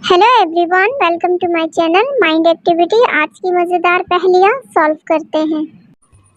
Hello everyone, welcome to my channel mind activity. आज की मज़ेदार पहेलियाँ सॉल्व करते हैं।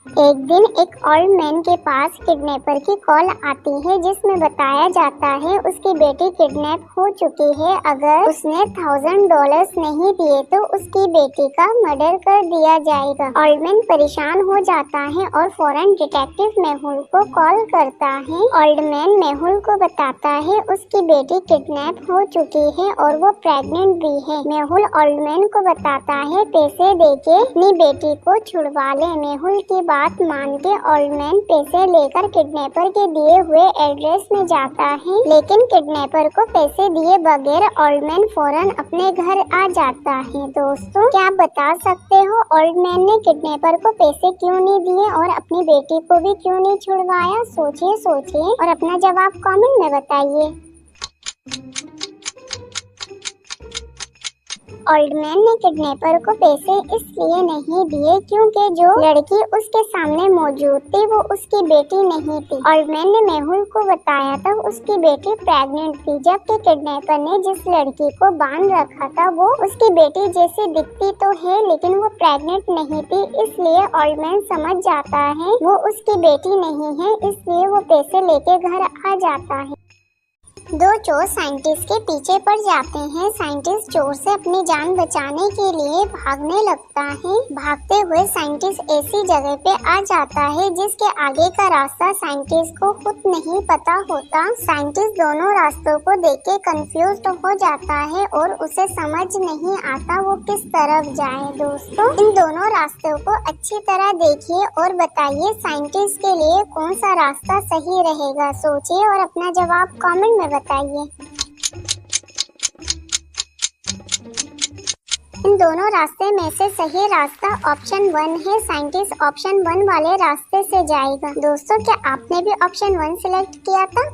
एक दिन एक ओल्ड मैन के पास किडनैपर की कॉल आती है जिसमें बताया जाता है उसकी बेटी किडनैप हो चुकी है। अगर उसने $1000 नहीं दिए तो उसकी बेटी का मर्डर कर दिया जाएगा। ओल्ड मैन परेशान हो जाता है और फौरन डिटेक्टिव मेहुल को कॉल करता है। ओल्ड मैन मेहुल को बताता है उसकी बेटी किडनैप हो चुकी है और वो प्रेग्नेंट भी है। मेहुल ओल्ड मैन को बताता है पैसे देके अपनी बेटी को छुड़वा ले। मेहुल की बात मान के ओल्ड मैन पैसे लेकर किडनैपर के दिए हुए एड्रेस में जाता है, लेकिन किडनैपर को पैसे दिए बगैर ओल्ड मैन फौरन अपने घर आ जाता है। दोस्तों, क्या आप बता सकते हो ओल्ड मैन ने किडनैपर को पैसे क्यों नहीं दिए और अपनी बेटी को भी क्यों नहीं छुड़वाया? सोचिए और अपना जवाब कमेंट में बताइए। ओल्ड मैन ने किडनैपर को पैसे इसलिए नहीं दिए क्योंकि जो लड़की उसके सामने मौजूद थी वो उसकी बेटी नहीं थी। ओल्ड मैन ने मेहुल को बताया था उसकी बेटी प्रेग्नेंट थी, जबकि किडनैपर ने जिस लड़की को बांध रखा था वो उसकी बेटी जैसी दिखती तो है लेकिन वो प्रेग्नेंट नहीं थी। इसलिए ओल्ड मैन समझ जाता है वो उसकी बेटी नहीं है, इसलिए वो पैसे लेके घर आ जाता है। दो चोर साइंटिस्ट के पीछे पड़ जाते हैं। साइंटिस्ट चोर से अपनी जान बचाने के लिए भागने लगता है। भागते हुए साइंटिस्ट ऐसी जगह पे आ जाता है जिसके आगे का रास्ता साइंटिस्ट को खुद नहीं पता होता। साइंटिस्ट दोनों रास्तों को देख के कंफ्यूज हो जाता है और उसे समझ नहीं आता वो किस तरफ जाए। दोस्तों, इन दोनों रास्तों को अच्छी तरह देखिए और बताइए साइंटिस्ट के लिए कौन सा रास्ता सही रहेगा। सोचिए और अपना जवाब कमेंट में बताइए। इन दोनों रास्ते में से सही रास्ता ऑप्शन 1 है। साइंटिस्ट ऑप्शन 1 वाले रास्ते से जाएगा। दोस्तों, क्या आपने भी ऑप्शन 1 सिलेक्ट किया था?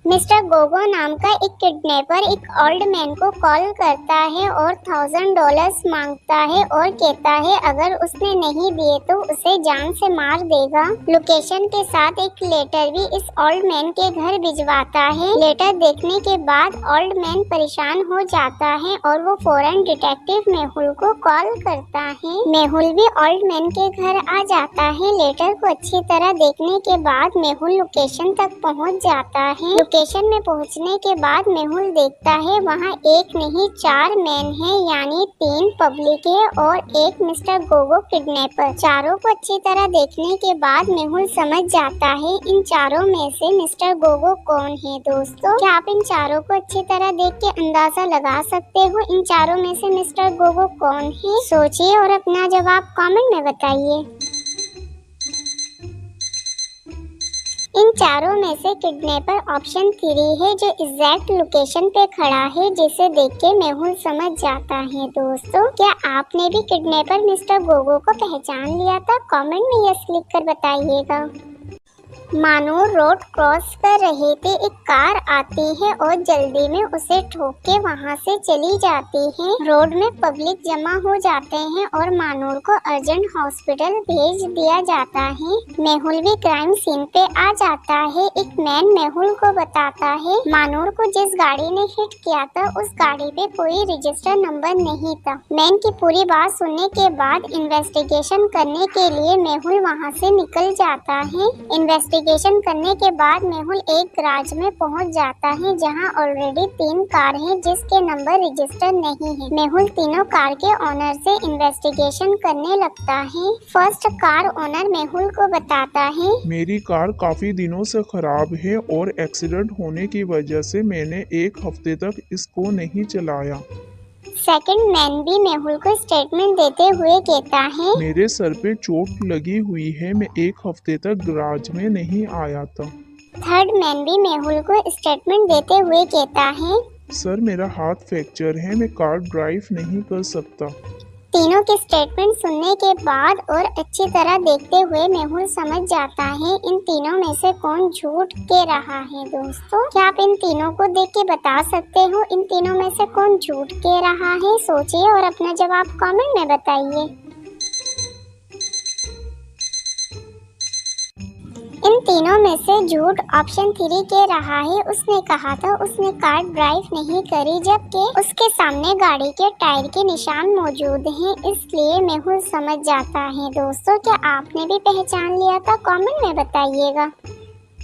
मिस्टर गोगो नाम का एक किडनैपर एक ओल्ड मैन को कॉल करता है और $1000 मांगता है और कहता है अगर उसने नहीं दिए तो उसे जान से मार देगा। लोकेशन के साथ एक लेटर भी इस ओल्ड मैन के घर भिजवाता है। लेटर देखने के बाद ओल्ड मैन परेशान हो जाता है और वो फौरन डिटेक्टिव मेहुल को कॉल करता है। मेहुल भी ओल्ड मैन के घर आ जाता है। लेटर को अच्छी तरह देखने के बाद मेहुल लोकेशन तक पहुंच जाता है। लोकेशन में पहुंचने के बाद मेहुल देखता है वहां एक नहीं 4 मैन हैं, यानी 3 पब्लिक है और एक मिस्टर गोगो किडनैपर। चारों को अच्छी तरह देखने के बाद मेहुल समझ जाता है इन चारों में से मिस्टर गोगो कौन है। दोस्तों, क्या आप इन चारों को अच्छी तरह देख के अंदाजा लगा सकते हो इन चारों में से मिस्टर गोगो कौन है? सोचिए और अपना जवाब कमेंट में बताइए। इन चारों में से किडनैपर ऑप्शन 3 है जो एग्जैक्ट लोकेशन पे खड़ा है, जिसे देख के मेहुल समझ जाता है। दोस्तों, क्या आपने भी किडनैपर मिस्टर गोगो को पहचान लिया था? कमेंट में यस लिख कर बताइएगा। मानो रोड क्रॉस कर रहे थे, एक कार आती है और जल्दी में उसे ठोक के वहाँ से चली जाती है। रोड में पब्लिक जमा हो जाते हैं और मानूर को अर्जेंट हॉस्पिटल भेज दिया जाता है। मेहुल भी क्राइम सीन पे आ जाता है। एक मैन मेहुल को बताता है मानूर को जिस गाड़ी ने हिट किया था उस गाड़ी पे कोई रजिस्टर नंबर नहीं था। मैन की पूरी बात सुनने के बाद इन्वेस्टिगेशन करने के लिए मेहुल वहाँ से निकल जाता है। इन्वेस्टिगेशन करने के बाद मेहुल एक गैराज में पहुंच जाता है जहां ऑलरेडी 3 कार हैं जिसके नंबर रजिस्टर नहीं है। मेहुल तीनों कार के ओनर से इन्वेस्टिगेशन करने लगता है। फर्स्ट कार ओनर मेहुल को बताता है मेरी कार काफी दिनों से खराब है और एक्सीडेंट होने की वजह से मैंने 1 हफ्ते तक इसको नहीं चलाया। सेकंड मैन भी मेहुल को स्टेटमेंट देते हुए कहता है मेरे सर पे चोट लगी हुई है, मैं 1 हफ्ते तक गैराज में नहीं आया था। थर्ड मैन भी मेहुल को स्टेटमेंट देते हुए कहता है सर मेरा हाथ फ्रैक्चर है, मैं कार ड्राइव नहीं कर सकता। तीनों के स्टेटमेंट सुनने के बाद और अच्छी तरह देखते हुए मेहुल समझ जाता है इन तीनों में से कौन झूठ कह रहा है। दोस्तों, क्या आप इन तीनों को देख के बता सकते हो इन तीनों में से कौन झूठ कह रहा है? सोचिए और अपना जवाब कमेंट में बताइए। इन तीनों में से झूठ ऑप्शन 3 कह रहा है। उसने कहा था उसने कार ड्राइव नहीं करी, जबकि उसके सामने गाड़ी के टायर के निशान मौजूद हैं, इसलिए मेहुल समझ जाता है। दोस्तों क्या आपने भी पहचान लिया था? कमेंट में बताइएगा।